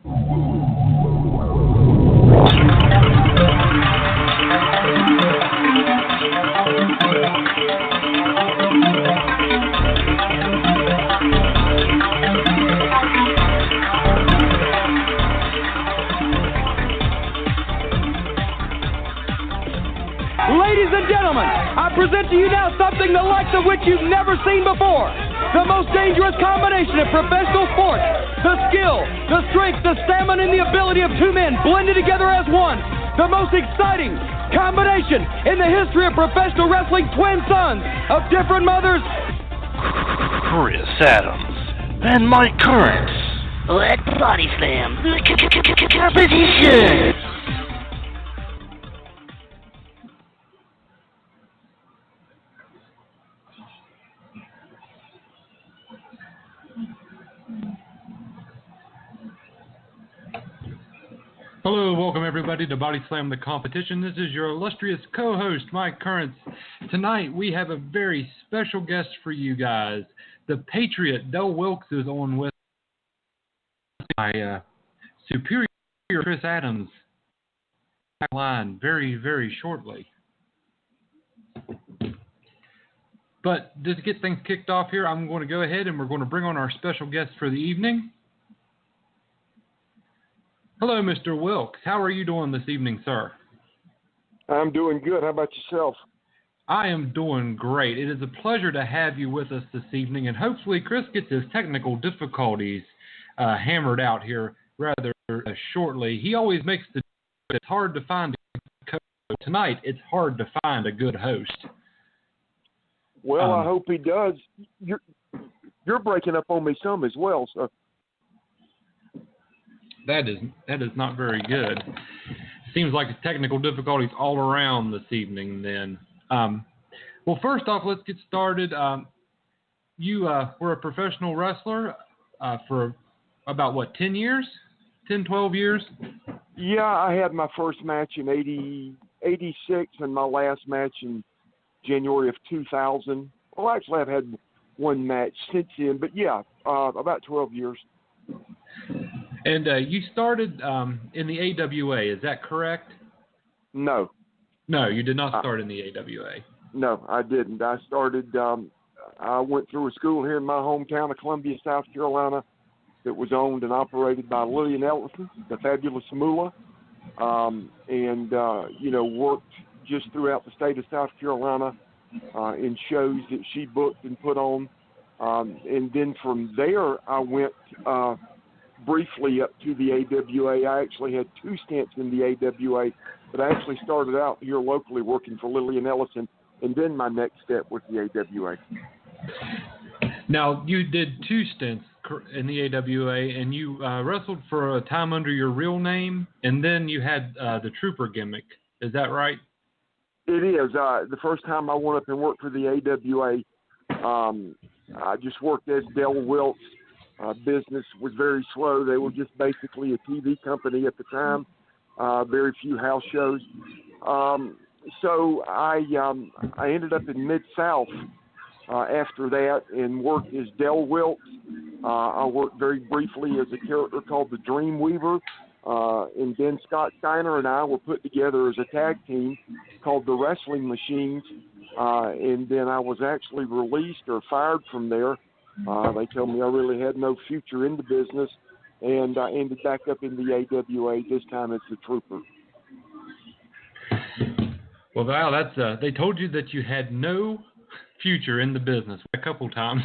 Ladies and gentlemen, I present to you now something the likes of which you've never seen before. The most dangerous combination of professional sports. The skill, the strength, the stamina, and the ability of two men blended together as one. The most exciting combination in the history of professional wrestling. Twin sons of different mothers. Chris Adams and Mike Currents. Let Body Slam competition. Hello, welcome everybody to Body Slam the Competition. This is your illustrious co-host, Mike Currents. Tonight we have a very special guest for you guys. The Patriot, Wilkes, is on with my superior Chris Adams line very, very shortly. But just to get things kicked off here, I'm going to go ahead and we're going to bring on our special guest for the evening. Hello, Mr. Wilkes. How are you doing this evening, sir? I'm doing good. How about yourself? I am doing great. It is a pleasure to have you with us this evening, and hopefully Chris gets his technical difficulties hammered out here rather shortly. He always makes it's hard to find a coach. Tonight, it's hard to find a good host. Well, I hope he does. You're breaking up on me some as well, so. That is not very good. Seems like technical difficulties all around this evening then. Well, first off, let's get started. You were a professional wrestler for about, 10 years? 10, 12 years? Yeah, I had my first match in 86 and my last match in January of 2000. Well, actually, I've had one match since then, but yeah, about 12 years. And you started in the AWA, is that correct? No. No, you did not start in the AWA. No, I didn't. I started, I went through a school here in my hometown of Columbia, South Carolina, that was owned and operated by Lillian Ellison, the fabulous Moolah, and worked just throughout the state of South Carolina in shows that she booked and put on. And then from there, I went briefly up to the AWA. I actually had 2 stints in the AWA, but I actually started out here locally working for Lillian Ellison, and then my next step was the AWA. Now, you did 2 stints in the AWA, and you wrestled for a time under your real name, and then you had the Trooper gimmick. Is that right? It is. The first time I went up and worked for the AWA, I just worked as Del Wilkes. Business was very slow. They were just basically a TV company at the time, very few house shows. So I ended up in Mid-South after that and worked as Del Wilkes. I worked very briefly as a character called the Dream Weaver, and then Scott Steiner and I were put together as a tag team called the Wrestling Machines, and then I was actually released or fired from there. They told me I really had no future in the business, and I ended back up in the AWA, this time as the Trooper. Well, Val, that's they told you that you had no future in the business a couple times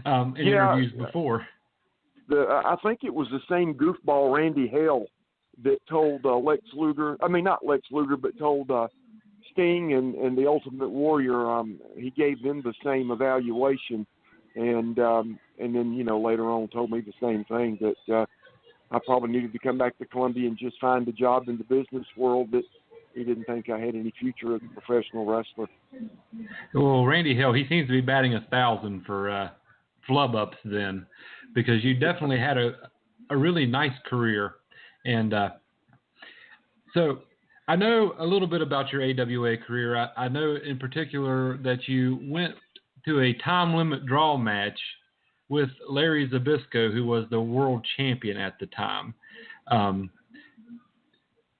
in interviews before. I think it was the same goofball Randy Hale that told Lex Luger, not Lex Luger, but told Sting and the Ultimate Warrior, he gave them the same evaluation. And then, later on told me the same thing, that I probably needed to come back to Columbia and just find a job in the business world, that he didn't think I had any future as a professional wrestler. Well, Randy Hill, he seems to be batting 1,000 for flub-ups then, because you definitely had a really nice career. And so I know a little bit about your AWA career. I know in particular that you went to a time limit draw match with Larry Zbyszko, who was the world champion at the time.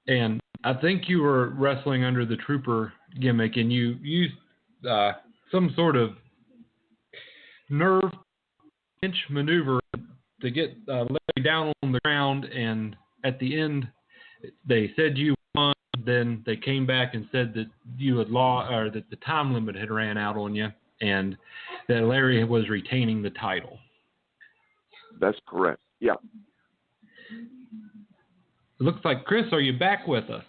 And I think you were wrestling under the Trooper gimmick, and you used some sort of nerve pinch maneuver to get Larry down on the ground, and at the end they said you won. Then they came back and said that you had lost, or that the time limit had ran out on you, and that Larry was retaining the title. That's correct. Yeah. It looks like, Chris, are you back with us?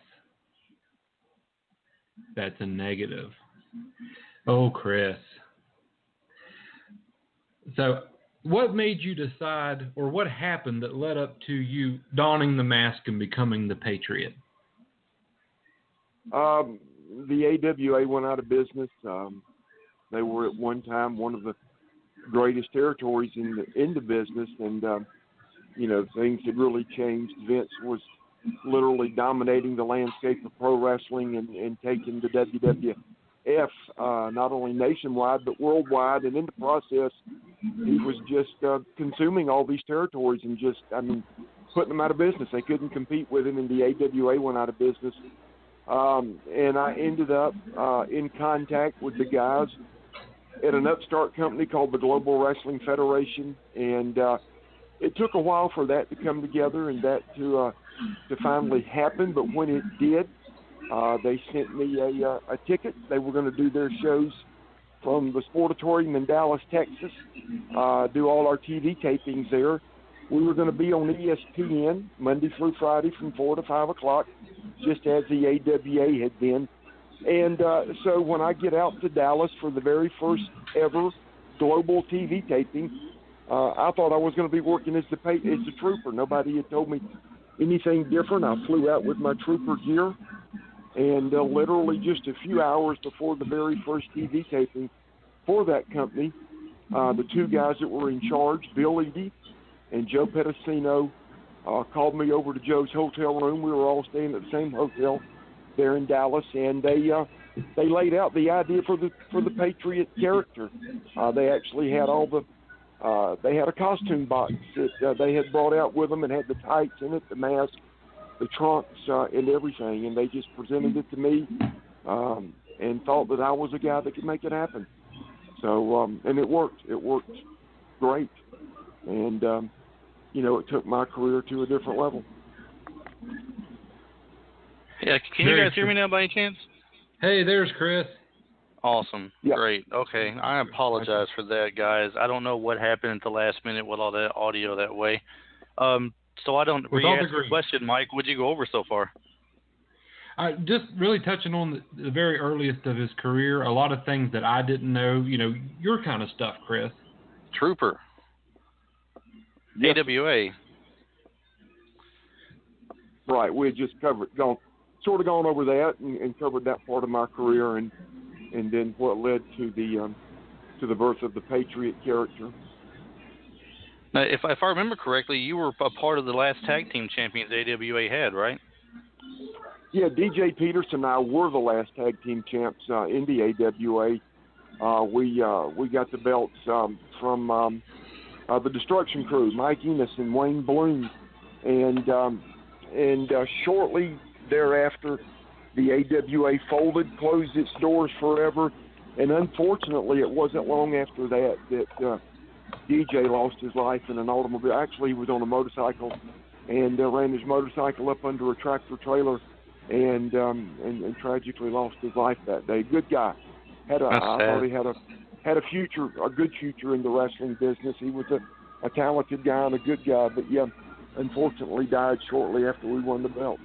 That's a negative. Oh, Chris. So what made you decide, or what happened that led up to you donning the mask and becoming the Patriot? The AWA went out of business. They were at one time one of the greatest territories in the business, and things had really changed. Vince was literally dominating the landscape of pro wrestling and taking the WWF not only nationwide but worldwide, and in the process he was just consuming all these territories and putting them out of business. They couldn't compete with him, and the AWA went out of business. And I ended up in contact with the guys at an upstart company called the Global Wrestling Federation, and it took a while for that to come together and that to finally happen. But when it did, they sent me a ticket. They were going to do their shows from the Sportatorium in Dallas, Texas, do all our TV tapings there. We were going to be on ESPN Monday through Friday from 4 to 5 o'clock, just as the AWA had been. And so when I get out to Dallas for the very first ever global TV taping, I thought I was going to be working as the Trooper. Nobody had told me anything different. I flew out with my Trooper gear, and literally just a few hours before the very first TV taping for that company, the two guys that were in charge, Bill Eadie and Joe Pedicino, called me over to Joe's hotel room. We were all staying at the same hotel there in Dallas, and they laid out the idea for the Patriot character. They actually had they had a costume box that they had brought out with them and had the tights in it, the mask, the trunks, and everything. And they just presented it to me and thought that I was a guy that could make it happen. So, and it worked. It worked great. And, it took my career to a different level. Yeah, can you guys hear me now by any chance? Hey, there's Chris. Awesome. Yeah. Great. Okay. I apologize for that, guys. I don't know what happened at the last minute with all that audio that way. So I don't re-ask your question, Mike. What'd you go over so far? Just really touching on the very earliest of his career, a lot of things that I didn't know, your kind of stuff, Chris. Trooper. Yes. AWA. Right. We had just gone over that and covered that part of my career, and then what led to the birth of the Patriot character. Now, if I remember correctly, you were a part of the last tag team champions AWA had, right? Yeah, DJ Peterson and I were the last tag team champs in the AWA. We got the belts from the Destruction Crew, Mike Enos and Wayne Bloom, and shortly thereafter, the AWA folded, closed its doors forever, and unfortunately, it wasn't long after that DJ lost his life in an automobile. Actually, he was on a motorcycle and ran his motorcycle up under a tractor trailer, and tragically lost his life that day. Good guy. I thought he had a future, a good future in the wrestling business. He was a talented guy and a good guy, but yeah, unfortunately died shortly after we won the belts.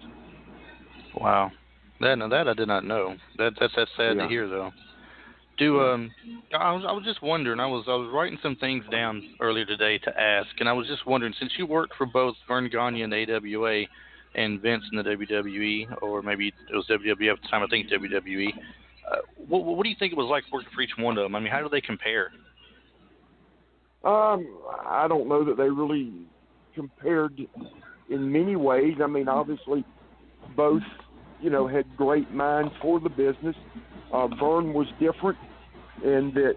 Wow. That I did not know. That's sad to hear, though. I was just wondering. I was writing some things down earlier today to ask, and I was just wondering, since you worked for both Vern Gagne in the AWA and Vince in the WWE, or maybe it was WWF at the time, I think WWE. What do you think it was like working for each one of them? I mean, how do they compare? I don't know that they really compared in many ways. I mean, obviously, both, had great minds for the business. Vern was different. and that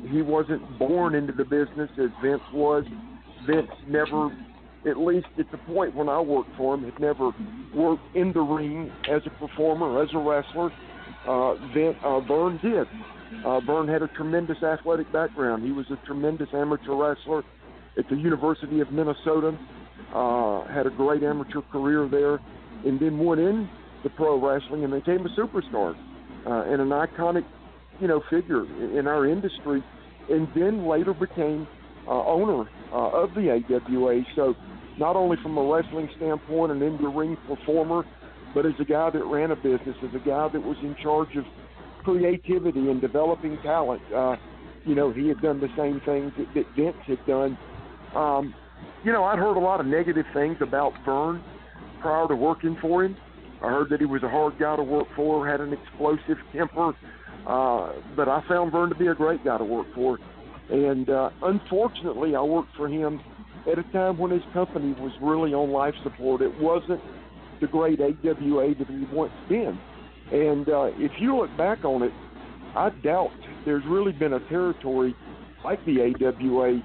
he wasn't born into the business as Vince was. Vince never, at least at the point when I worked for him, had never worked in the ring as a performer, as a wrestler. Vern did. Vern had a tremendous athletic background. He was a tremendous amateur wrestler at the University of Minnesota, had a great amateur career there, and then went into pro wrestling and became a superstar and an iconic, figure in our industry, and then later became owner of the AWA. So not only from a wrestling standpoint, an in-the-ring performer, but as a guy that ran a business, as a guy that was in charge of creativity and developing talent. He had done the same things that Vince had done. I'd heard a lot of negative things about Vern prior to working for him. I heard that he was a hard guy to work for, had an explosive temper, but I found Vern to be a great guy to work for. And unfortunately, I worked for him at a time when his company was really on life support. It wasn't the great AWA that he once been. And if you look back on it, I doubt there's really been a territory like the AWA.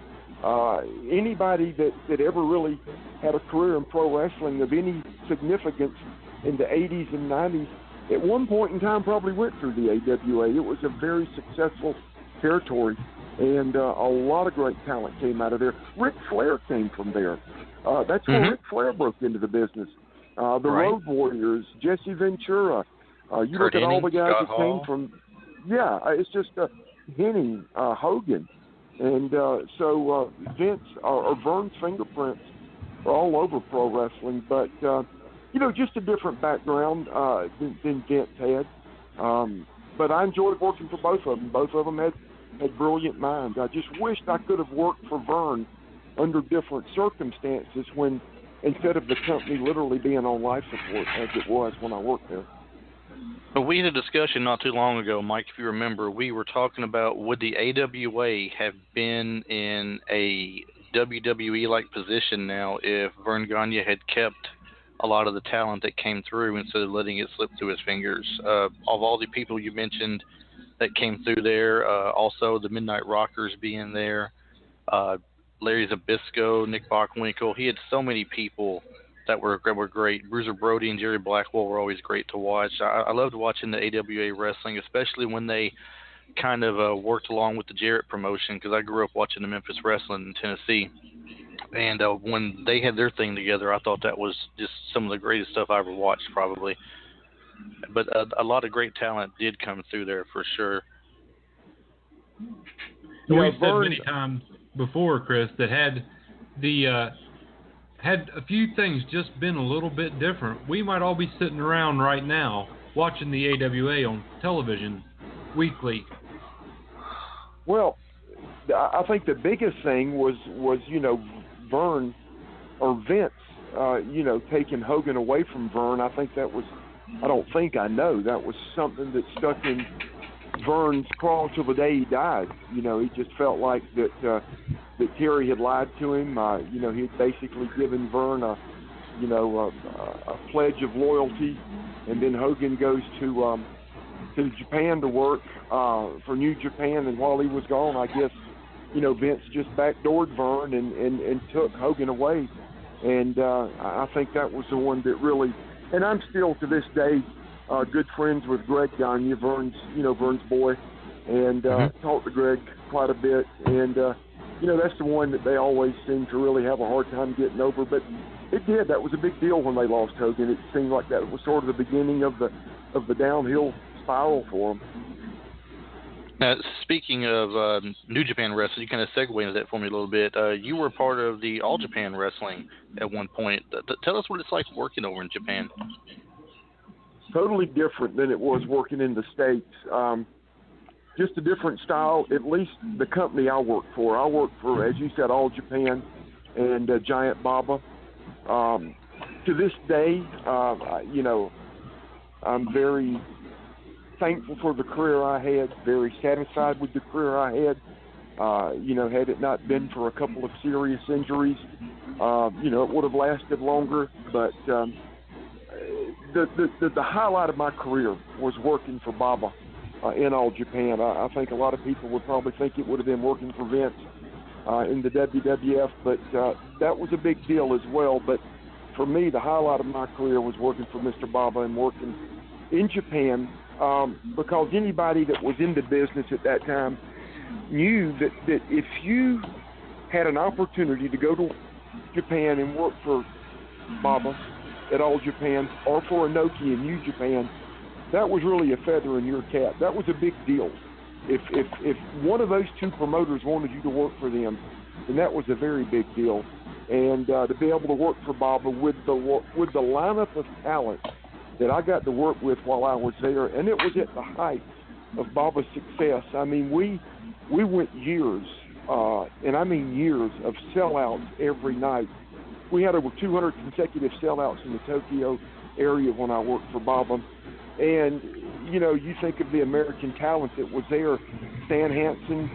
Anybody that ever really had a career in pro wrestling of any significance in the 80s and 90s, at one point in time probably went through the AWA. It was a very successful territory, and a lot of great talent came out of there. Ric Flair came from there. That's where Ric Flair broke into the business. The Road Warriors, Jesse Ventura. You look at all the guys that came from, it's just Henning, Hogan. And so Vince or Vern's fingerprints are all over pro wrestling, but, just a different background than Vince had. But I enjoyed working for both of them. Both of them had brilliant minds. I just wished I could have worked for Vern under different circumstances when, instead of the company literally being on life support as it was when I worked there. But we had a discussion not too long ago, Mike, if you remember. We were talking about would the AWA have been in a WWE-like position now if Vern Gagne had kept a lot of the talent that came through instead of letting it slip through his fingers. Of all the people you mentioned that came through there, also the Midnight Rockers being there, Larry Zbyszko, Nick Bockwinkel. He had so many people that were great. Bruiser Brody and Jerry Blackwell were always great to watch. I loved watching the AWA wrestling, especially when they kind of worked along with the Jarrett promotion, because I grew up watching the Memphis Wrestling in Tennessee. And when they had their thing together, I thought that was just some of the greatest stuff I ever watched, probably. But a lot of great talent did come through there for sure. We've said many times before, Chris, that had a few things just been a little bit different, we might all be sitting around right now watching the AWA on television weekly. Well, I think the biggest thing was Vern or Vince, taking Hogan away from Vern. I think that was, I know that was something that stuck in Vern's craw till the day he died. He just felt like that Terry had lied to him. He had basically given Vern a pledge of loyalty, and then Hogan goes to Japan to work for New Japan, and while he was gone, I guess Vince just backdoored Vern and took Hogan away, and I think that was the one that really. And I'm still to this day good friends with Greg Gagne, Vern's boy, and talked to Greg quite a bit, and that's the one that they always seem to really have a hard time getting over. But it did. That was a big deal when they lost Hogan. It seemed like that was sort of the beginning of the downhill spiral for them. Now, speaking of New Japan Wrestling, you kind of segue into that for me a little bit. You were part of the All Japan Wrestling at one point. Tell us what it's like working over in Japan. Totally different than it was working in the States. Just a different style, at least the company I worked for. I worked for, as you said, All Japan and Giant Baba. To this day, I'm very thankful for the career I had, very satisfied with the career I had. Had it not been for a couple of serious injuries, it would have lasted longer. But the highlight of my career was working for Baba in All Japan. I think a lot of people would probably think it would have been working for Vince in the WWF, but that was a big deal as well. But for me, the highlight of my career was working for Mr. Baba and working in Japan, because anybody that was in the business at that time knew that if you had an opportunity to go to Japan and work for Baba at All Japan or for Inoki in New Japan, that was really a feather in your cap. That was a big deal. If one of those two promoters wanted you to work for them, then that was a very big deal. And to be able to work for Baba with the lineup of talent that I got to work with while I was there, and it was at the height of Baba's success. I mean, we went years, and I mean years, of sellouts every night. We had over 200 consecutive sellouts in the Tokyo area when I worked for Baba. And, you know, you think of the American talent that was there: Stan Hansen,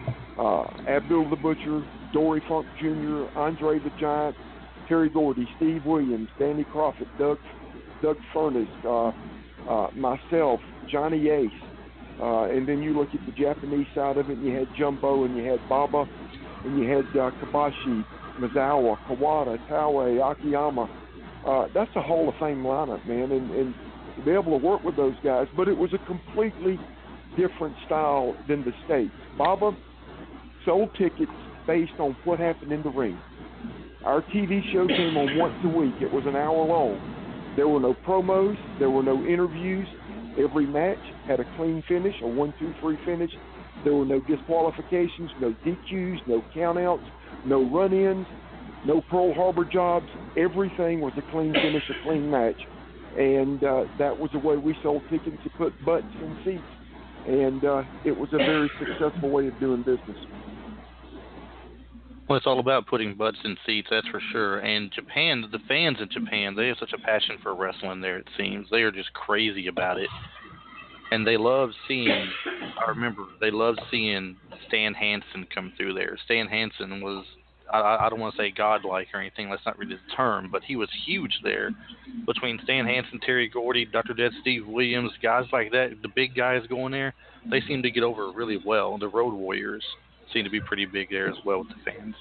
Abdul the Butcher, Dory Funk Jr., Andre the Giant, Terry Gordy, Steve Williams, Danny Crawford, Doug Furness, myself, Johnny Ace. And then you look at the Japanese side of it, and you had Jumbo, and you had Baba, and you had Kobashi, Mizawa, Kawada, Taue, Akiyama. That's a Hall of Fame lineup, man, and to be able to work with those guys. But it was a completely different style than the States. Baba sold tickets based on what happened in the ring. Our TV show came on once a week. It was an hour long. There were no promos. There were no interviews. Every match had a clean finish, a 1-2-3 finish. There were no disqualifications, no DQs, no countouts, no run-ins, no Pearl Harbor jobs. Everything was a clean finish, a clean match. And that was the way we sold tickets, to put butts in seats. And it was a very successful way of doing business. Well, it's all about putting butts in seats, that's for sure. And Japan, the fans in Japan, they have such a passion for wrestling there, it seems. They are just crazy about it. And they love seeing, they love seeing Stan Hansen come through there. Stan Hansen was, I don't want to say godlike or anything, that's not really the term, but he was huge there. Between Stan Hansen, Terry Gordy, Dr. Dead, Steve Williams, guys like that, the big guys going there, they seem to get over really well. The Road Warriors seem to be pretty big there as well with the fans.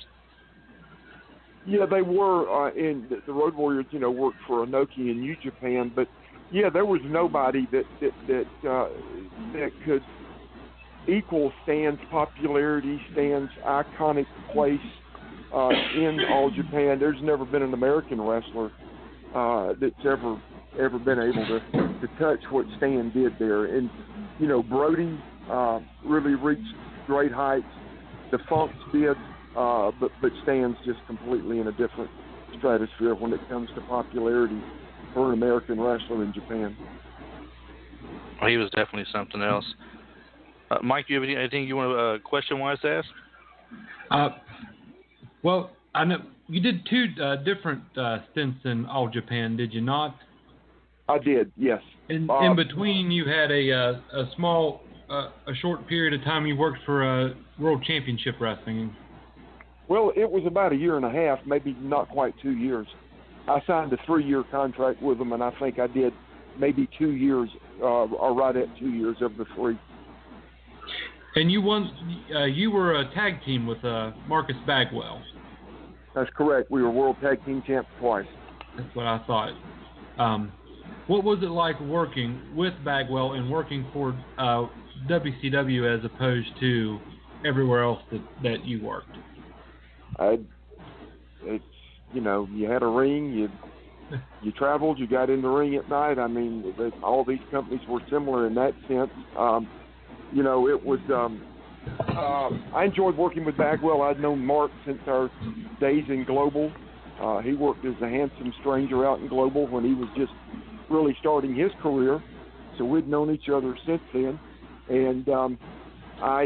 Yeah, they were, and the Road Warriors, you know, worked for Inoki in New Japan, but yeah, there was nobody that could equal Stan's popularity, Stan's iconic place in All Japan. There's never been an American wrestler that's ever been able to touch what Stan did there. And you know, Brody really reached great heights. The Funks did, but Stan's just completely in a different stratosphere when it comes to popularity for an American wrestler in Japan. Well, he was definitely something else. Mike, do you have anything you want question-wise to ask? Well, I know you did two different stints in All Japan, did you not? I did, yes. In between, you had a short period of time you worked for World Championship Wrestling. Well, it was about a year and a half, maybe not quite 2 years. I signed a 3-year contract with them, and I think I did maybe 2 years, or right at 2 years of the 3. And you were a tag team with Marcus Bagwell. That's correct. We were World Tag Team Champs twice. That's what I thought. What was it like working with Bagwell and working for WCW as opposed to everywhere else that you worked? It's, you know, you had a ring, you traveled, you got in the ring at night. I mean, all these companies were similar in that sense. You know, it was, I enjoyed working with Bagwell. I'd known Mark since our days in Global. He worked as a handsome stranger out in Global when he was just really starting his career. So we'd known each other since then. And I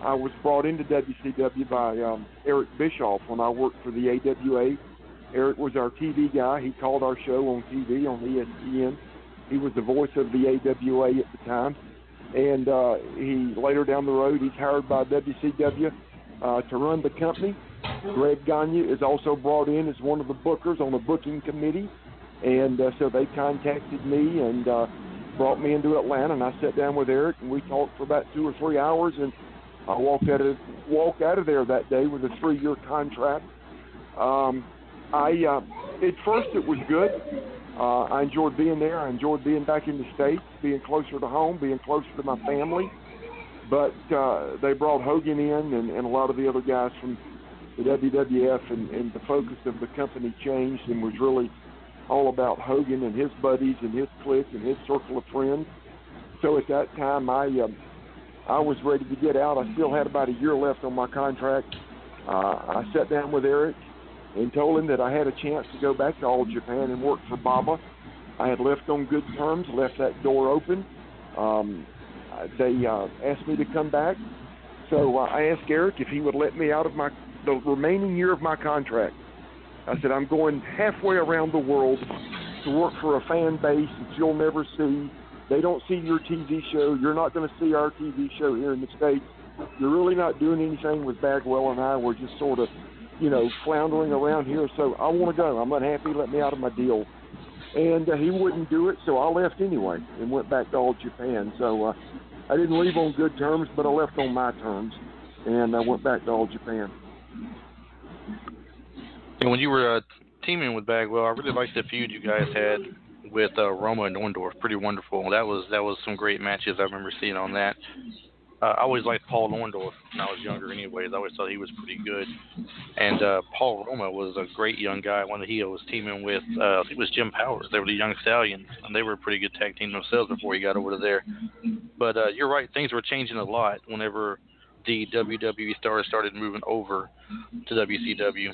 was brought into WCW by Eric Bischoff when I worked for the AWA. Eric was our TV guy. He called our show on TV on ESPN. He was the voice of the AWA at the time. And he later down the road, he's hired by WCW to run the company. Greg Gagne is also brought in as one of the bookers on the booking committee. And so they contacted me, and brought me into Atlanta, and I sat down with Eric, and we talked for about 2 or 3 hours, and I walked out of there that day with a 3-year contract. At first it was good. I enjoyed being there. I enjoyed being back in the States, being closer to home, being closer to my family. But they brought Hogan in and a lot of the other guys from the WWF, and the focus of the company changed and was really all about Hogan and his buddies and his clique and his circle of friends. So at that time, I was ready to get out. I still had about a year left on my contract. I sat down with Eric and told him that I had a chance to go back to All Japan and work for Baba. I had left on good terms, left that door open. They asked me to come back. So I asked Eric if he would let me out of the remaining year of my contract. I said, I'm going halfway around the world to work for a fan base that you'll never see. They don't see your TV show. You're not going to see our TV show here in the States. You're really not doing anything with Bagwell and I. We're just sort of, floundering around here. So I want to go. I'm unhappy. Let me out of my deal. And he wouldn't do it, so I left anyway and went back to All Japan. So I didn't leave on good terms, but I left on my terms, and I went back to All Japan. And when you were teaming with Bagwell, I really liked the feud you guys had with Roma and Orndorff. Pretty wonderful. That was some great matches I remember seeing on that. I always liked Paul Orndorff when I was younger anyways. I always thought he was pretty good. And Paul Roma was a great young guy. One that he was teaming with, I think it was Jim Powers. They were the Young Stallions, and they were a pretty good tag team themselves before he got over to there. But you're right, things were changing a lot whenever the WWE stars started moving over to WCW.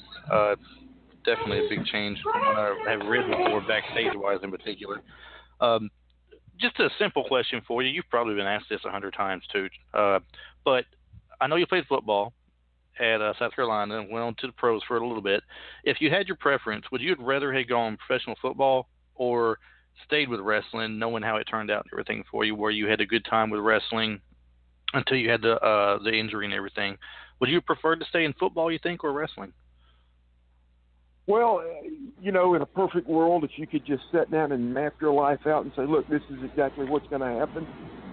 Definitely a big change from what I have read before, backstage-wise in particular. Just a simple question for you. You've probably been asked this 100 times too, but I know you played football at South Carolina and went on to the pros for a little bit. If you had your preference, would you rather have gone professional football or stayed with wrestling, knowing how it turned out and everything for you, where you had a good time with wrestling until you had the injury and everything? Would you prefer to stay in football, you think, or wrestling? Well, in a perfect world, if you could just sit down and map your life out and say, look, this is exactly what's going to happen,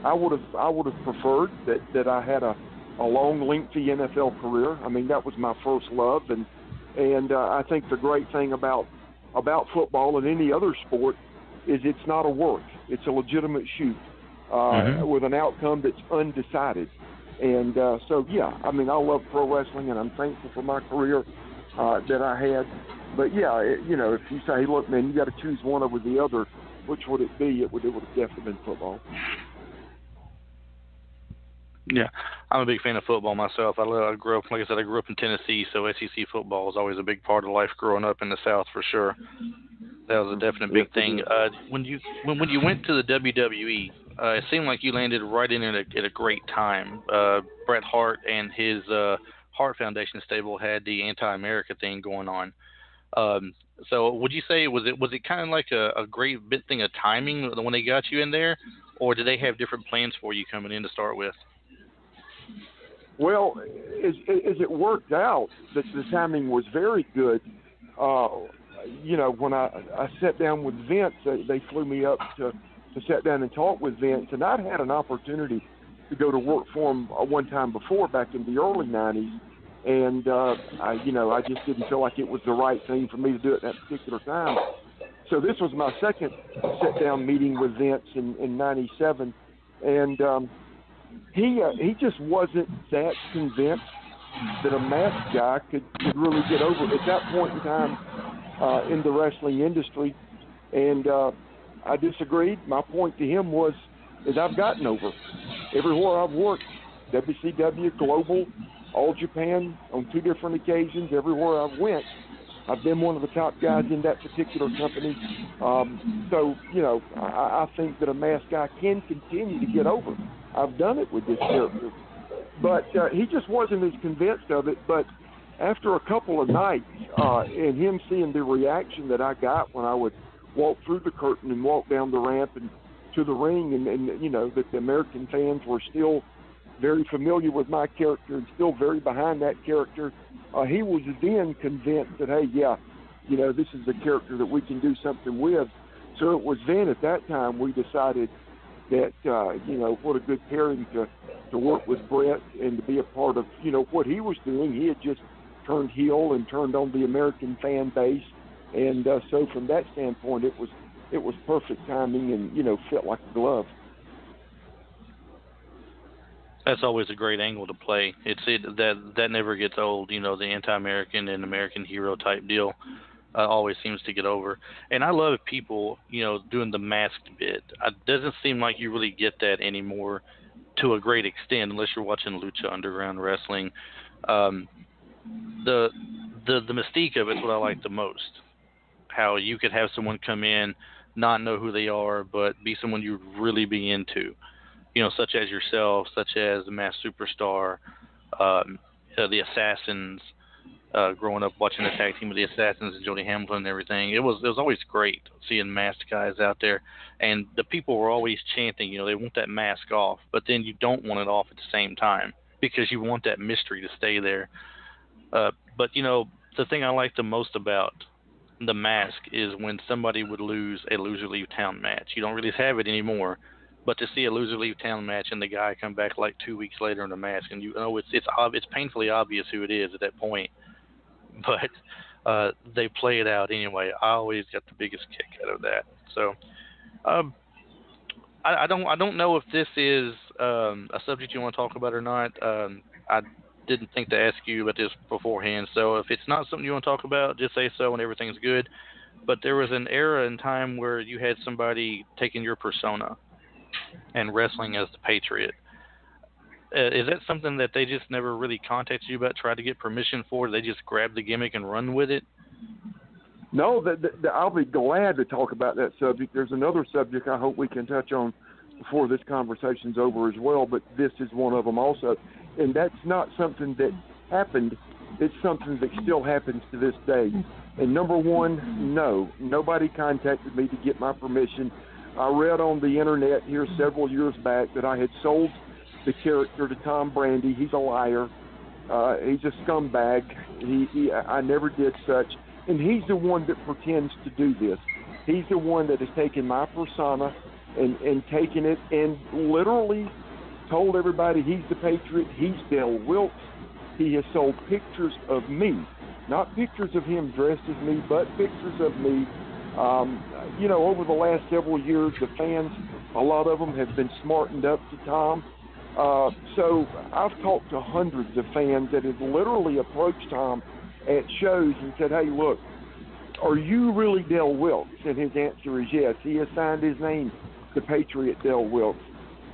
I would have preferred that I had a long, lengthy NFL career. I mean, that was my first love, and I think the great thing about football and any other sport is it's not a work. It's a legitimate shoot with an outcome that's undecided. And so, yeah, I mean, I love pro wrestling, and I'm thankful for my career that I had. But, yeah, if you say, look, man, you got to choose one over the other, which would it be? It would have definitely been football. Yeah, I'm a big fan of football myself. I grew up, like I said, I grew up in Tennessee, so SEC football was always a big part of life growing up in the South for sure. That was a definite big thing. When you went to the WWE, it seemed like you landed right in at a great time. Bret Hart and his Hart Foundation stable had the anti-America thing going on. So would you say was it kind of like a great bit thing of timing when they got you in there, or did they have different plans for you coming in to start with? Well, as it worked out, the timing was very good. When I sat down with Vince, they flew me up to sit down and talk with Vince, and I'd had an opportunity to go to work for him one time before, back in the early 90s. And, I just didn't feel like it was the right thing for me to do at that particular time. So this was my second sit-down meeting with Vince in 97. And he just wasn't that convinced that a masked guy could really get over at that point in time in the wrestling industry. And I disagreed. My point to him was I've gotten over. Everywhere I've worked, WCW, Global, All Japan, on 2 different occasions, everywhere I've went, I've been one of the top guys in that particular company. I think that a masked guy can continue to get over. I've done it with this character. But he just wasn't as convinced of it. But after a couple of nights, and him seeing the reaction that I got when I would walk through the curtain and walk down the ramp and to the ring, and that the American fans were still very familiar with my character and still very behind that character, he was then convinced that, hey, this is the character that we can do something with. So it was then at that time we decided that, what a good pairing to work with Brett and to be a part of, what he was doing. He had just turned heel and turned on the American fan base. And so from that standpoint, it was perfect timing and, fit like a glove. That's always a great angle to play. That never gets old. The anti-American and American hero type deal always seems to get over. And I love people, doing the masked bit. It doesn't seem like you really get that anymore to a great extent, unless you're watching Lucha Underground wrestling. The mystique of it's what I like the most. How you could have someone come in, not know who they are, but be someone you'd really be into. Such as yourself, such as the Masked Superstar, the Assassins, growing up watching the tag team of the Assassins and Jody Hamilton and everything. It was always great seeing masked guys out there. And the people were always chanting, they want that mask off, but then you don't want it off at the same time because you want that mystery to stay there. But, the thing I like the most about the mask is when somebody would lose a loser leave town match. You don't really have it anymore. But to see a loser leave town match and the guy come back like 2 weeks later in a mask, and it's painfully obvious who it is at that point, but they play it out anyway. I always get the biggest kick out of that. So I don't know if this is a subject you want to talk about or not. I didn't think to ask you about this beforehand. So if it's not something you want to talk about, just say so and everything's good. But there was an era in time where you had somebody taking your persona and wrestling as the Patriot. Is that something that they just never really contacted you about, tried to get permission for? They just grabbed the gimmick and run with it? No, I'll be glad to talk about that subject. There's another subject I hope we can touch on before this conversation's over as well, but this is one of them also. And that's not something that happened. It's something that still happens to this day. And number one, no, nobody contacted me to get my permission. I read on the internet here several years back that I had sold the character to Tom Brandy. He's a liar. He's a scumbag. I never did such. And he's the one that pretends to do this. He's the one that has taken my persona and taken it and literally told everybody he's the Patriot. He's Del Wilkes. He has sold pictures of me, not pictures of him dressed as me, but pictures of me. Over the last several years, the fans, a lot of them have been smartened up to Tom. So I've talked to hundreds of fans that have literally approached Tom at shows and said, hey, look, are you really Del Wilkes? And his answer is yes. He has signed his name to Patriot Del Wilkes.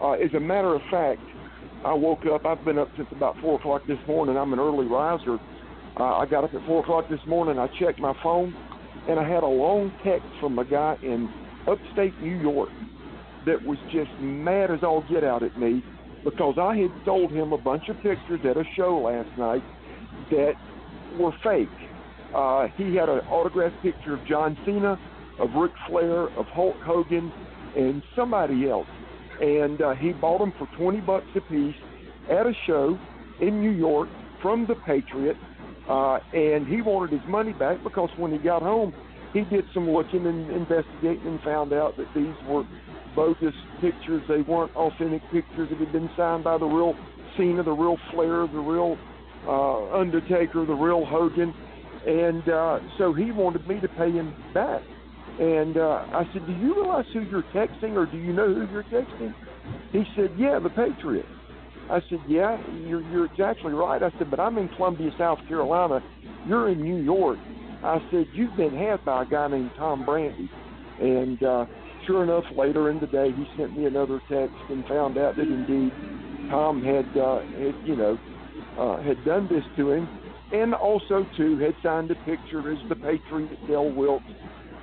As a matter of fact, I woke up, I've been up since about 4 o'clock this morning. I'm an early riser. I got up at 4 o'clock this morning. I checked my phone, and I had a long text from a guy in upstate New York that was just mad as all get out at me because I had sold him a bunch of pictures at a show last night that were fake. He had an autographed picture of John Cena, of Ric Flair, of Hulk Hogan, and somebody else. And he bought them for $20 a piece at a show in New York from the Patriot. And he wanted his money back because when he got home, he did some looking and investigating and found out that these were bogus pictures. They weren't authentic pictures that had been signed by the real Cena, the real Flair, the real Undertaker, the real Hogan. And so he wanted me to pay him back. And I said, do you realize who you're texting, or do you know who you're texting? He said, yeah, the Patriot. I said, yeah, you're exactly right. I said, but I'm in Columbia, South Carolina. You're in New York. I said, you've been had by a guy named Tom Brandy. And sure enough, later in the day, he sent me another text and found out that indeed Tom had done this to him, and also too had signed a picture as the Patriot Del Wilkes.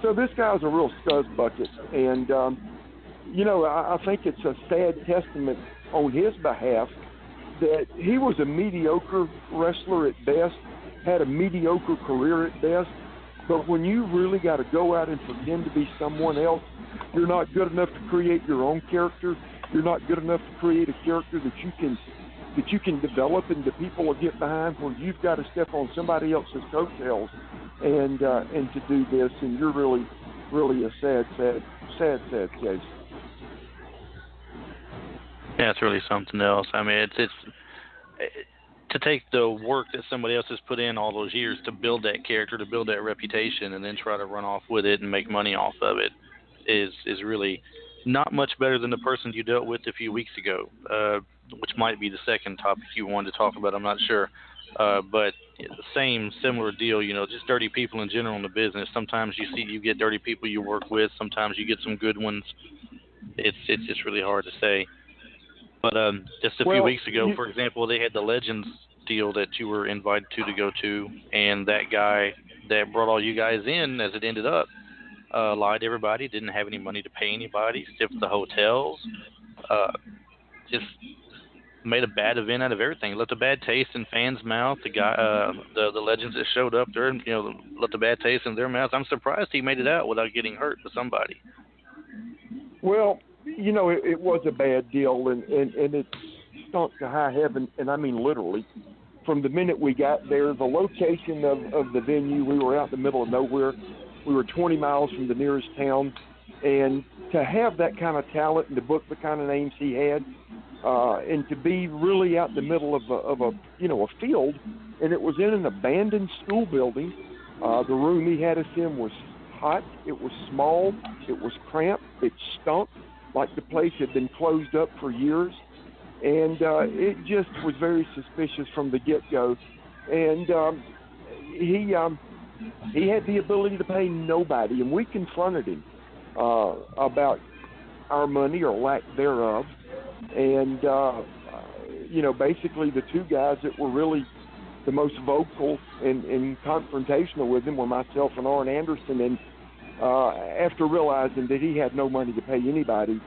So this guy's a real scuzz bucket, and I think it's a sad testament on his behalf that he was a mediocre wrestler at best, had a mediocre career at best, but when you really got to go out and pretend to be someone else, you're not good enough to create your own character. You're not good enough to create a character that you can develop and the people will get behind, where you've got to step on somebody else's coattails and to do this, and you're really a sad case. Yeah, it's really something else. I mean, it's to take the work that somebody else has put in all those years to build that character, to build that reputation, and then try to run off with it and make money off of it is really not much better than the person you dealt with a few weeks ago, which might be the second topic you wanted to talk about. I'm not sure. But the similar deal, just dirty people in general in the business. Sometimes you get dirty people you work with. Sometimes you get some good ones. It's just really hard to say. But just a few weeks ago, for example, they had the Legends deal that you were invited to go to, and that guy that brought all you guys in, as it ended up, lied to everybody, didn't have any money to pay anybody, stiffed the hotels, just made a bad event out of everything. Left a bad taste in fans' mouth. The guy, the Legends that showed up there, left a bad taste in their mouth. I'm surprised he made it out without getting hurt with somebody. Well, it was a bad deal, and it stunk to high heaven, and I mean literally. From the minute we got there, the location of the venue, we were out in the middle of nowhere. We were 20 miles from the nearest town, and to have that kind of talent and to book the kind of names he had, and to be really out in the middle of a field, and it was in an abandoned school building. The room he had us in was hot. It was small. It was cramped. It stunk like the place had been closed up for years, and it just was very suspicious from the get-go. And he had the ability to pay nobody, and we confronted him about our money or lack thereof. And basically the two guys that were really the most vocal and confrontational with him were myself and Arn Anderson. And after realizing that he had no money to pay anybody,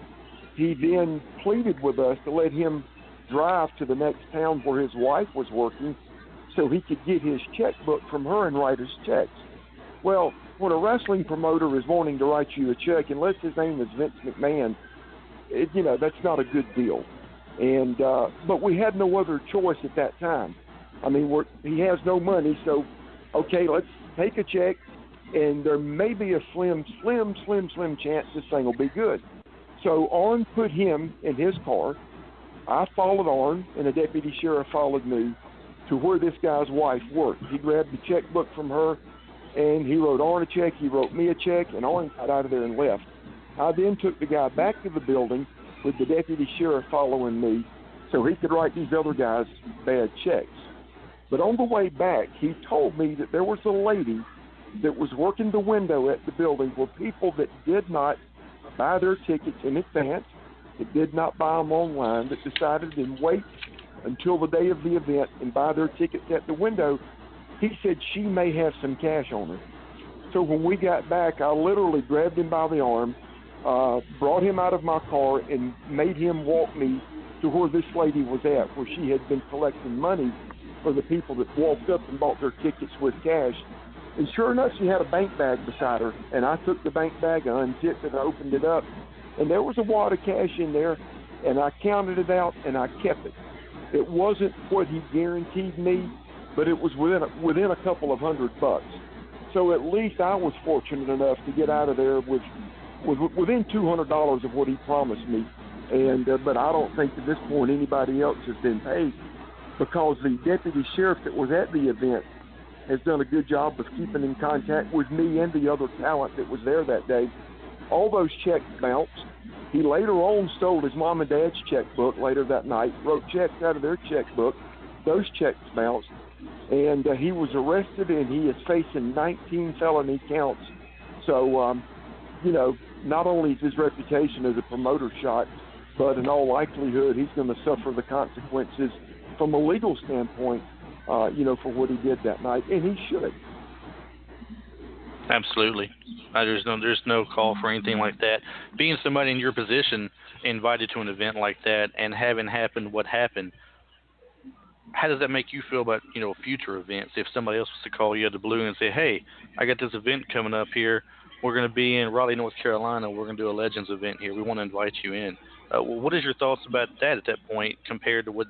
he then pleaded with us to let him drive to the next town where his wife was working so he could get his checkbook from her and write his checks. Well, when a wrestling promoter is wanting to write you a check, unless his name is Vince McMahon, that's not a good deal. And but we had no other choice at that time. I mean, he has no money, so okay, let's take a check, and there may be a slim chance this thing will be good. So Arn put him in his car. I followed Arn, and a deputy sheriff followed me to where this guy's wife worked. He grabbed the checkbook from her, and he wrote Arn a check, he wrote me a check, and Arn got out of there and left. I then took the guy back to the building with the deputy sheriff following me so he could write these other guys bad checks. But on the way back, he told me that there was a lady that was working the window at the building where people that did not buy their tickets in advance, that did not buy them online, that decided to wait until the day of the event and buy their tickets at the window. He said she may have some cash on her. So when we got back, I literally grabbed him by the arm, brought him out of my car, and made him walk me to where this lady was at, where she had been collecting money for the people that walked up and bought their tickets with cash. And sure enough, she had a bank bag beside her, and I took the bank bag, I unzipped it, I opened it up, and there was a wad of cash in there, and I counted it out, and I kept it. It wasn't what he guaranteed me, but it was within a couple of $100. So at least I was fortunate enough to get out of there with within $200 of what he promised me. And but I don't think at this point anybody else has been paid, because the deputy sheriff that was at the event has done a good job of keeping in contact with me and the other talent that was there that day. All those checks bounced. He later on stole his mom and dad's checkbook later that night, wrote checks out of their checkbook. Those checks bounced, and he was arrested, and he is facing 19 felony counts. So, not only is his reputation as a promoter shot, but in all likelihood he's going to suffer the consequences from a legal standpoint, for what he did that night, and he should. Absolutely. There's no call for anything like that. Being somebody in your position invited to an event like that and having happened what happened, how does that make you feel about, future events? If somebody else was to call you out of the blue and say, hey, I got this event coming up here. We're going to be in Raleigh, North Carolina. We're going to do a Legends event here. We want to invite you in. What is your thoughts about that at that point compared to what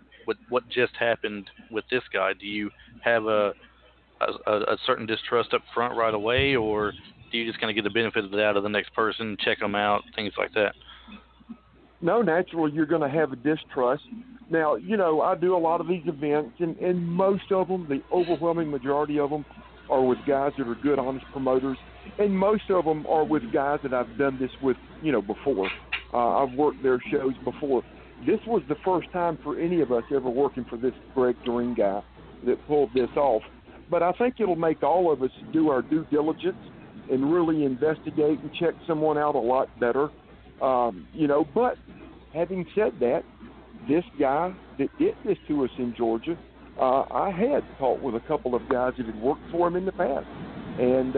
just happened with this guy? Do you have a certain distrust up front right away, or do you just kind of get the benefit of the doubt of the next person, check them out, things like that? no, naturally you're going to have a distrust. Now, I do a lot of these events, and most of them, the overwhelming majority of them, are with guys that are good, honest promoters, and most of them are with guys that I've done this with, before. I've worked their shows before. This was the first time for any of us ever working for this Greg Green guy that pulled this off. But I think it'll make all of us do our due diligence and really investigate and check someone out a lot better. But having said that, this guy that did this to us in Georgia, I had talked with a couple of guys that had worked for him in the past. And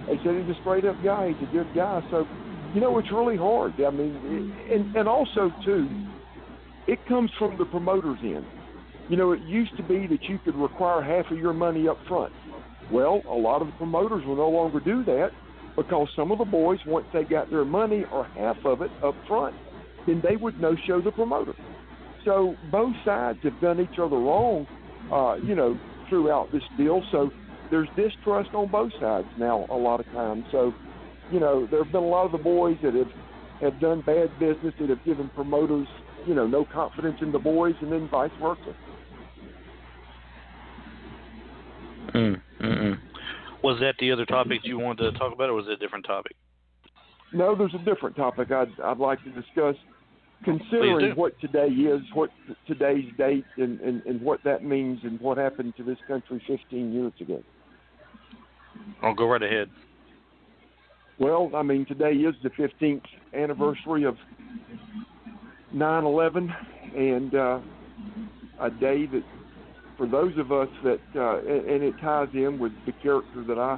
they said he's a straight-up guy. He's a good guy. So, it's really hard. I mean, and also, too, it comes from the promoter's end. It used to be that you could require half of your money up front. Well, a lot of the promoters will no longer do that because some of the boys, once they got their money or half of it up front, then they would no-show the promoter. So both sides have done each other wrong, throughout this deal. So there's distrust on both sides now a lot of times. So, there have been a lot of the boys that have done bad business that have given promoters, no confidence in the boys, and then vice versa. Was that the other topic you wanted to talk about, or was it a different topic? No, there's a different topic I'd like to discuss, considering what today is, what today's date, and what that means, and what happened to this country 15 years ago. I'll go right ahead. Well, I mean, today is the 15th anniversary of 9/11, and a day that, for those of us that, and it ties in with the character that I,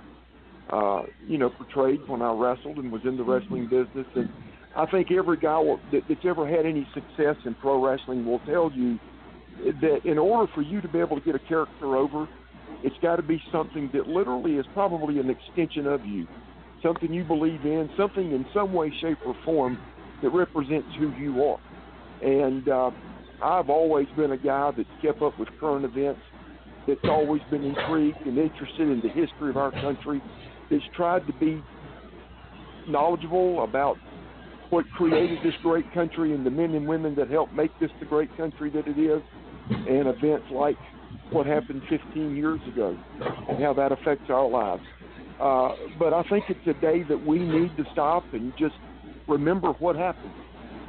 portrayed when I wrestled and was in the wrestling business. And I think every guy that's ever had any success in pro wrestling will tell you that in order for you to be able to get a character over, it's got to be something that literally is probably an extension of you, something you believe in, something in some way, shape, or form that represents who you are. And I've always been a guy that's kept up with current events, that's always been intrigued and interested in the history of our country, that's tried to be knowledgeable about what created this great country and the men and women that helped make this the great country that it is, and events like what happened 15 years ago and how that affects our lives. But I think it's a day that we need to stop and just remember what happened.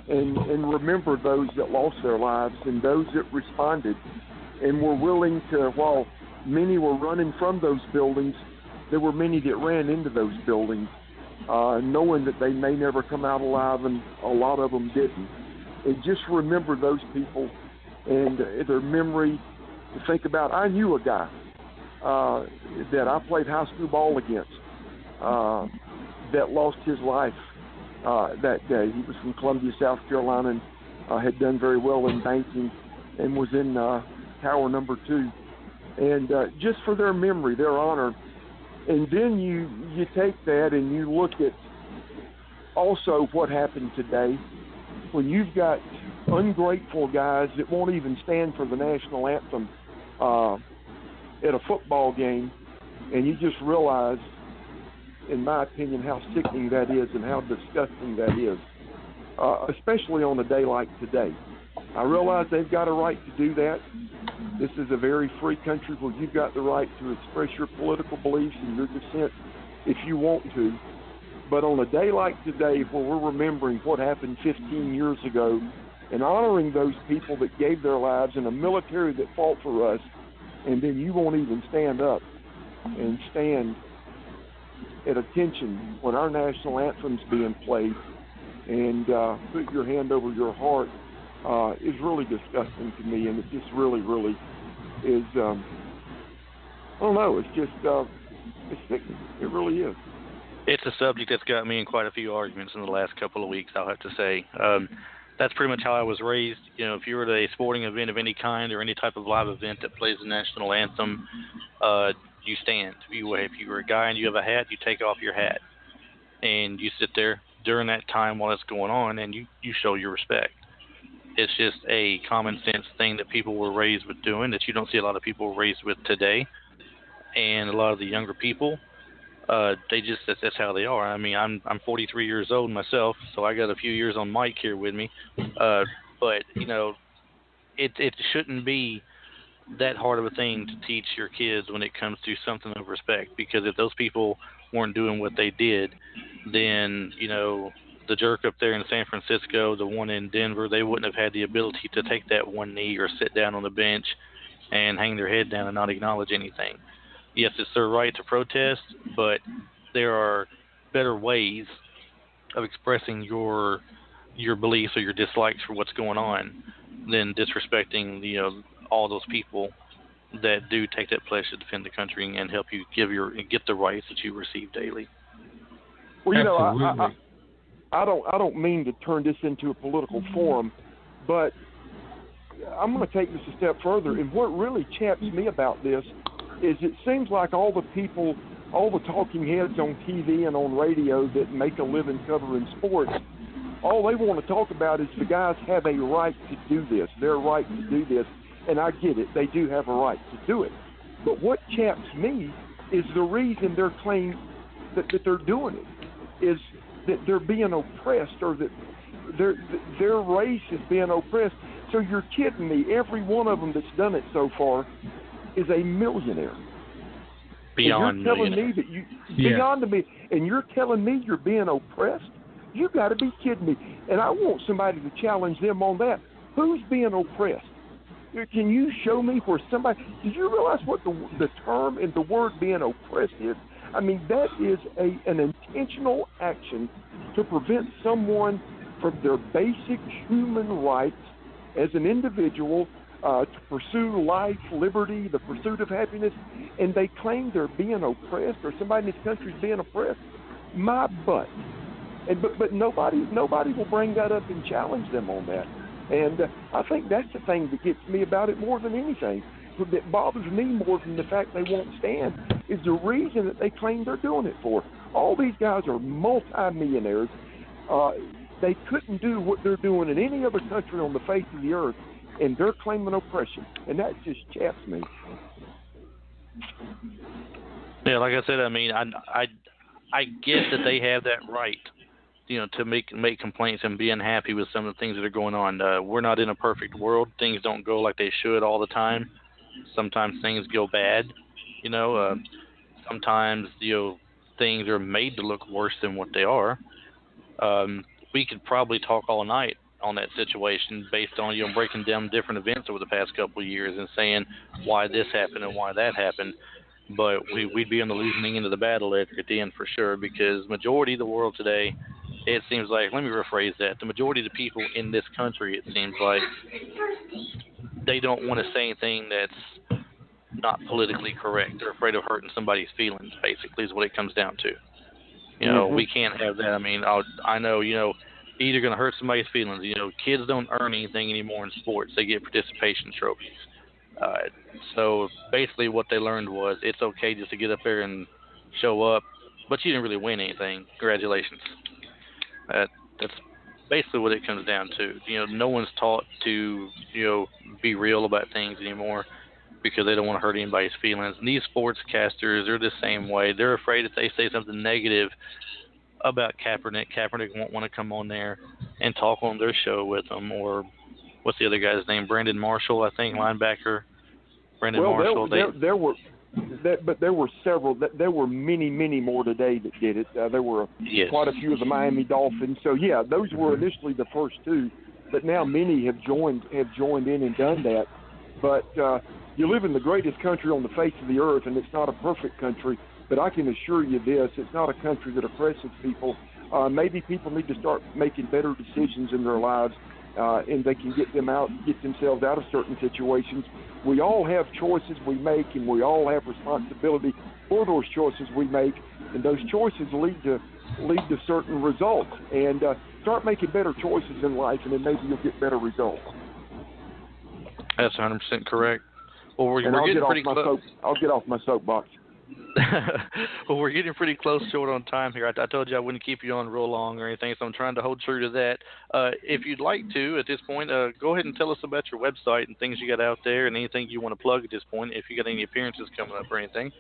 And remember those that lost their lives and those that responded and were willing to, while many were running from those buildings, there were many that ran into those buildings, knowing that they may never come out alive, and a lot of them didn't. And just remember those people and their memory to think about. I knew a guy that I played high school ball against that lost his life that day. He was from Columbia, South Carolina, and had done very well in banking and was in Tower number 2. And just for their memory, their honor. And then you take that and you look at also what happened today when you've got ungrateful guys that won't even stand for the national anthem at a football game, and you just realize, in my opinion, how sickening that is and how disgusting that is, especially on a day like today. I realize they've got a right to do that. This is a very free country where you've got the right to express your political beliefs and your dissent if you want to. But on a day like today, where we're remembering what happened 15 years ago and honoring those people that gave their lives in a military that fought for us, and then you won't even stand up and stand at attention when our national anthem's being played and put your hand over your heart is really disgusting to me, and it just really, really is, I don't know, it's just, it's sickening. It really is. It's a subject that's got me in quite a few arguments in the last couple of weeks, I'll have to say. That's pretty much how I was raised. If you were at a sporting event of any kind or any type of live event that plays the national anthem, you stand. If you were a guy and you have a hat, you take off your hat. And you sit there during that time while it's going on, and you show your respect. It's just a common sense thing that people were raised with doing that you don't see a lot of people raised with today. And a lot of the younger people, They just that's how they are. I mean, I'm 43 years old myself, so I got a few years on Mike here with me. But you know, it shouldn't be that hard of a thing to teach your kids when it comes to something of respect. Because if those people weren't doing what they did, then you know the jerk up there in San Francisco, the one in Denver, they wouldn't have had the ability to take that one knee or sit down on the bench and hang their head down and not acknowledge anything. Yes, it's their right to protest, but there are better ways of expressing your beliefs or your dislikes for what's going on than disrespecting all those people that do take that pledge to defend the country and help you get the rights that you receive daily. Well, Absolutely. I don't mean to turn this into a political forum, but I'm going to take this a step further. And what really chaps me about this is it seems like all the talking heads on TV and on radio that make a living covering sports, all they want to talk about is the guys have a right to do this, their right to do this. And I get it, they do have a right to do it. But what chaps me is the reason they're claiming that they're doing it is that they're being oppressed, or that their race is being oppressed. So you're kidding me. Every one of them that's done it so far is a millionaire. Beyond and you're telling millionaire. me that beyond me, and you're telling me you're being oppressed? You got to be kidding me. And I want somebody to challenge them on that. Who's being oppressed? Can you show me where somebody? Do you realize what the term and the word being oppressed is? I mean, that is an intentional action to prevent someone from their basic human rights as an individual to pursue life, liberty, the pursuit of happiness, and they claim they're being oppressed or somebody in this country is being oppressed. My butt. But nobody will bring that up and challenge them on that. And I think that's the thing that gets me about it more than anything. That bothers me more than the fact they won't stand is the reason that they claim they're doing it for. All these guys are multi-millionaires. They couldn't do what they're doing in any other country on the face of the earth, and they're claiming oppression. And that just chaps me. Yeah, like I said, I mean, I get that they have that right, to make complaints and be unhappy with some of the things that are going on. We're not in a perfect world. Things don't go like they should all the time. Sometimes things go bad. Sometimes things are made to look worse than what they are. We could probably talk all night on that situation based on breaking down different events over the past couple of years and saying why this happened and why that happened. But we'd be on the losing end of the battle at the end for sure, because majority of the world today, it seems like, let me rephrase that, the majority of the people in this country, it seems like, they don't want to say anything that's not politically correct. They're afraid of hurting somebody's feelings, basically, is what it comes down to. We can't have that. I mean, I know, either going to hurt somebody's feelings. Kids don't earn anything anymore in sports. They get participation trophies. So basically what they learned was it's okay just to get up there and show up, but you didn't really win anything. Congratulations. That's basically what it comes down to. No one's taught to, be real about things anymore because they don't want to hurt anybody's feelings. And these sportscasters are the same way. They're afraid if they say something negative about Kaepernick won't want to come on there and talk on their show with them. Or what's the other guy's name? Brandon Marshall, I think, linebacker. Brandon Marshall. There were several. There were many more today that did it. There were quite a few of the Miami Dolphins. So yeah, those were initially the first two, but now many have joined in and done that. But you live in the greatest country on the face of the earth, and it's not a perfect country. But I can assure you this: it's not a country that oppresses people. Maybe people need to start making better decisions in their lives, and they can get themselves out of certain situations. We all have choices we make, and we all have responsibility for those choices we make, and those choices lead to certain results. And start making better choices in life, and then maybe you'll get better results. That's 100% correct. Well, we're getting pretty close. I'll get off my soapbox. Well, we're getting pretty close, short on time here. I told you I wouldn't keep you on real long or anything, so I'm trying to hold true to that. If you'd like to, at this point, go ahead and tell us about your website and things you got out there and anything you want to plug at this point, if you got any appearances coming up or anything.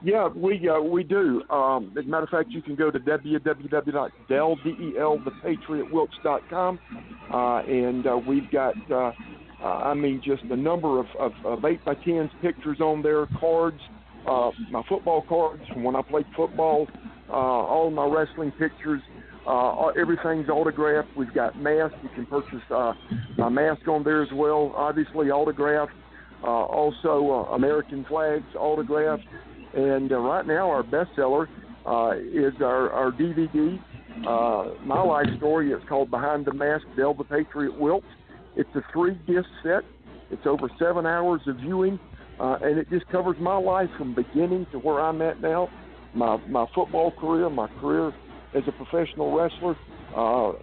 Yeah, we do. As a matter of fact, you can go to www.delthepatriotwilkes.com, and we've got, just a number of 8x10s pictures on there, cards, my football cards from when I played football, all my wrestling pictures. Everything's autographed. We've got masks. You can purchase my mask on there as well, obviously autographed. Also, American flags autographed. And right now, our bestseller is our DVD, My Life Story. It's called Behind the Mask, Dell the Patriot Wilkes. It's a 3-disc set. It's over 7 hours of viewing, and it just covers my life from beginning to where I'm at now, my football career, my career as a professional wrestler,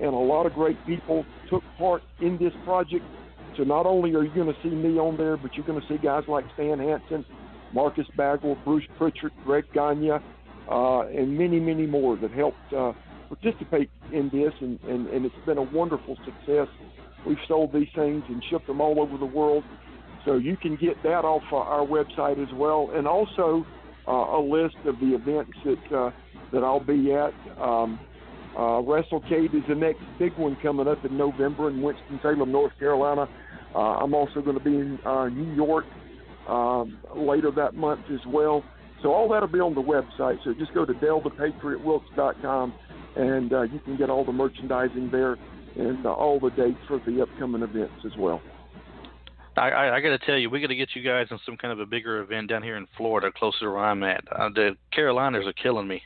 and a lot of great people took part in this project. So not only are you going to see me on there, but you're going to see guys like Stan Hansen, Marcus Bagwell, Bruce Pritchard, Greg Gagne, and many, many more that helped participate in this, and it's been a wonderful success. We've sold these things and shipped them all over the world, so you can get that off our website as well, and also a list of the events that I'll be at. WrestleCade is the next big one coming up in November in Winston-Salem, North Carolina. I'm also going to be in New York later that month as well. So all that'll be on the website. So just go to DellThePatriotWilkes.com, and you can get all the merchandising there and all the dates for the upcoming events as well. I got to tell you, we got to get you guys in some kind of a bigger event down here in Florida, closer to where I'm at. The Carolinas are killing me.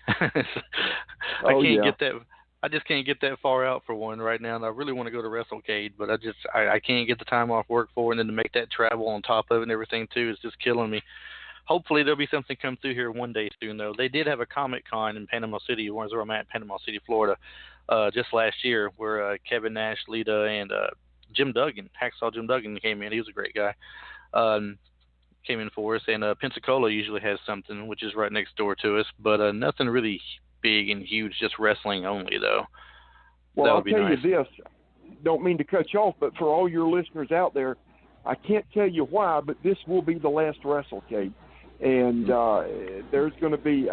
I just can't get that far out for one right now, and I really want to go to WrestleCade, but I can't get the time off work for it, and then to make that travel on top of it and everything too is just killing me. Hopefully there'll be something come through here one day soon, though. They did have a Comic-Con in Panama City, where I'm at, Panama City, Florida, just last year, where Kevin Nash, Lita, and Jim Duggan, Hacksaw Jim Duggan, came in. He was a great guy. Came in for us, and Pensacola usually has something, which is right next door to us, but nothing really big and huge, just wrestling only, though. Well, I'll tell you this, don't mean to cut you off, but for all your listeners out there, I can't tell you why, but this will be the last WrestleCade, and there's going to be,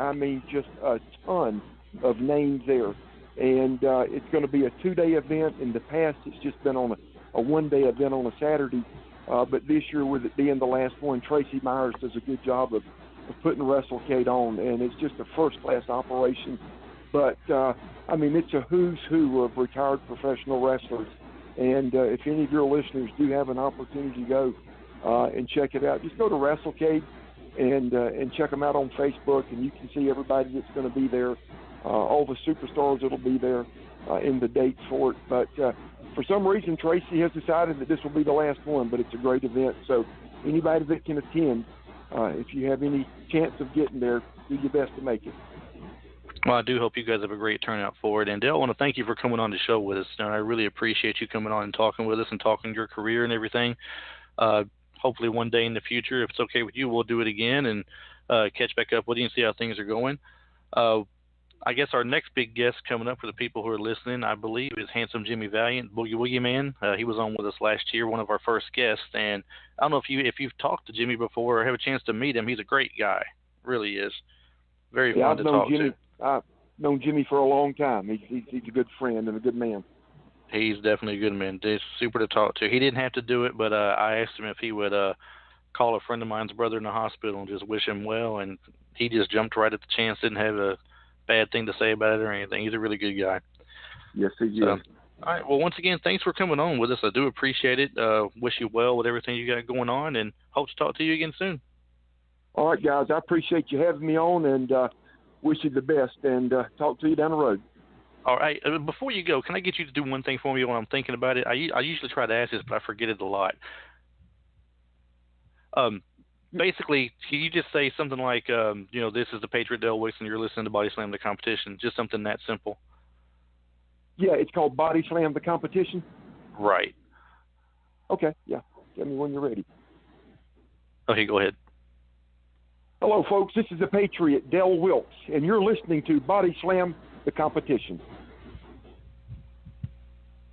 just a ton of names there, and it's going to be a 2-day event. In the past, it's just been on a 1-day event on a Saturday, but this year, with it being the last one, Tracy Myers does a good job of putting WrestleCade on, and it's just a first-class operation. But, it's a who's who of retired professional wrestlers, and if any of your listeners do have an opportunity to go and check it out, just go to WrestleCade and check them out on Facebook, and you can see everybody that's going to be there, all the superstars that'll be there in the dates for it. But for some reason, Tracy has decided that this will be the last one, but it's a great event. So anybody that can attend, if you have any chance of getting there, do your best to make it. Well, I do hope you guys have a great turnout for it. And Dale, I want to thank you for coming on the show with us. I really appreciate you coming on and talking with us and talking your career and everything. Hopefully one day in the future, if it's okay with you, we'll do it again and catch back up with you and see how things are going. I guess our next big guest coming up for the people who are listening, I believe, is Handsome Jimmy Valiant, Boogie Woogie Man. He was on with us last year, one of our first guests. And I don't know if you've talked to Jimmy before or have a chance to meet him. He's a great guy, really is. Very fun to talk to. I've known Jimmy for a long time. He's a good friend and a good man. He's definitely a good man. He's super to talk to. He didn't have to do it, but I asked him if he would call a friend of mine's brother in the hospital and just wish him well, and he just jumped right at the chance, didn't have a bad thing to say about it or anything. He's a really good guy. Yes, he is. All right. Well, once again, thanks for coming on with us. I do appreciate it. Wish you well with everything you got going on, and hope to talk to you again soon. All right, guys. I appreciate you having me on, and wish you the best, and talk to you down the road. All right. Before you go, can I get you to do one thing for me when I'm thinking about it? I usually try to ask this, but I forget it a lot. Basically, can you just say something like, this is the Patriot Dale Wilkes, and you're listening to Body Slam the Competition? Just something that simple. Yeah, it's called Body Slam the Competition? Right. Okay, yeah. Tell me when you're ready. Okay, go ahead. Hello, folks. This is the Patriot Dale Wilkes, and you're listening to Body Slam the Competition.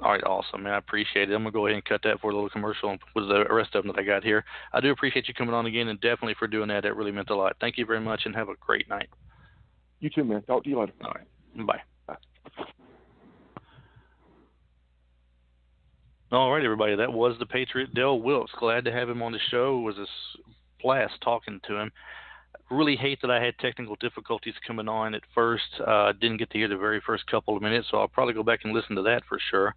All All right, awesome, man. I appreciate it. I'm going to go ahead and cut that for a little commercial with the rest of them that I got here. I do appreciate you coming on again, and definitely for doing that. That really meant a lot. Thank you very much, and have a great night. You too, man. Talk to you later. All right. Bye. Bye. All right, everybody. That was the Patriot, Dale Wilkes. Glad to have him on the show. It was a blast talking to him. Really hate that I had technical difficulties coming on at first. Didn't get to hear the very first couple of minutes, so I'll probably go back and listen to that for sure.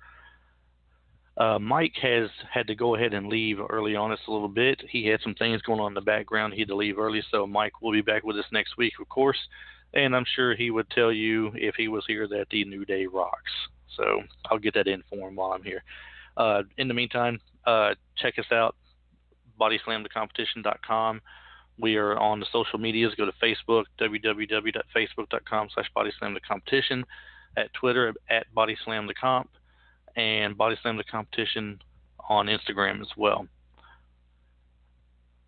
Mike has had to go ahead and leave early on us a little bit. He had some things going on in the background. He had to leave early, so Mike will be back with us next week, of course. And I'm sure he would tell you, if he was here, that the New Day rocks. So I'll get that in for him while I'm here. In the meantime, check us out, bodyslamthecompetition.com. We are on the social medias. Go to Facebook, www.facebook.com/bodyslamthecompetition, at Twitter, at bodyslamthecomp, and bodyslamthecompetition on Instagram as well.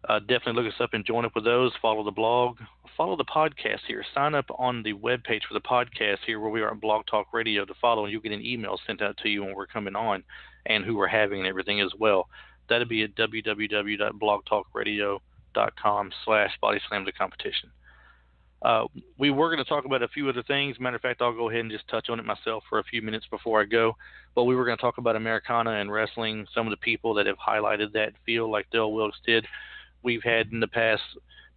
Definitely look us up and join up with those. Follow the blog. Follow the podcast here. Sign up on the webpage for the podcast here where we are at Blog Talk Radio to follow, and you'll get an email sent out to you when we're coming on and who we're having and everything as well. That'll be at www.blogtalkradio.com/bodyslamthecompetition. We were going to talk about a few other things. Matter of fact, I'll go ahead and just touch on it myself for a few minutes before I go. But we were going to talk about Americana and wrestling, some of the people that have highlighted that field like Dale Wilkes did. We've had in the past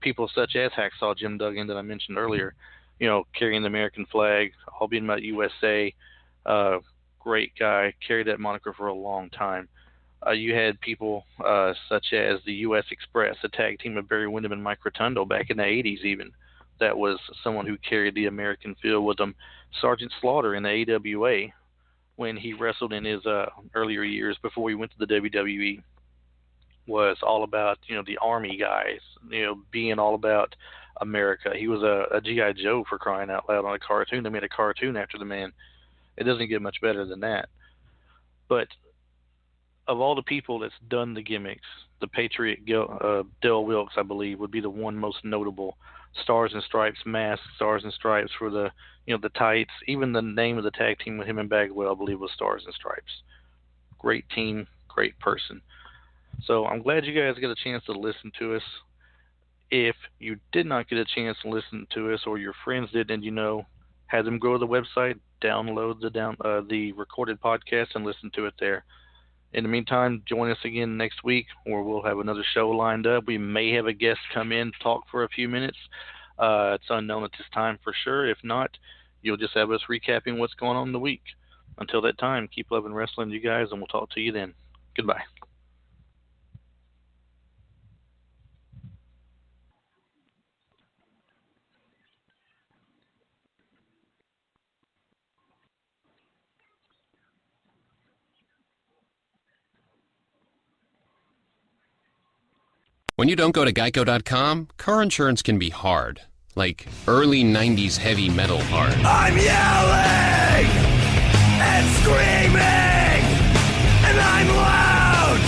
people such as Hacksaw Jim Duggan that I mentioned earlier, carrying the American flag, all being about USA. Great guy, carried that moniker for a long time. You had people such as the U.S. Express, a tag team of Barry Windham and Mike Rotundo back in the 80s even. That was someone who carried the American field with them. Sergeant Slaughter in the AWA when he wrestled in his earlier years before he went to the WWE was all about, the Army guys, being all about America. He was a G.I. Joe, for crying out loud, on a cartoon. They made a cartoon after the man. It doesn't get much better than that. But of all the people that's done the gimmicks, the Patriot, Dale Wilkes, I believe, would be the one most notable. Stars and Stripes mask, Stars and Stripes for the, the tights. Even the name of the tag team with him and Bagwell, I believe, was Stars and Stripes. Great team, great person. So I'm glad you guys got a chance to listen to us. If you did not get a chance to listen to us, or your friends did, and have them go to the website, download the recorded podcast, and listen to it there. In the meantime, join us again next week, where we'll have another show lined up. We may have a guest come in, talk for a few minutes. It's unknown at this time for sure. If not, you'll just have us recapping what's going on in the week. Until that time, keep loving wrestling, you guys, and we'll talk to you then. Goodbye. When you don't go to Geico.com, car insurance can be hard. Like early 90s heavy metal hard. I'm yelling and screaming, and I'm loud.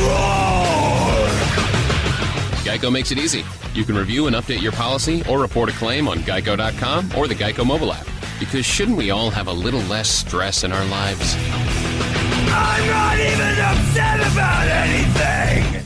Roar! Geico makes it easy. You can review and update your policy or report a claim on Geico.com or the Geico mobile app. Because shouldn't we all have a little less stress in our lives? I'm not even upset about anything.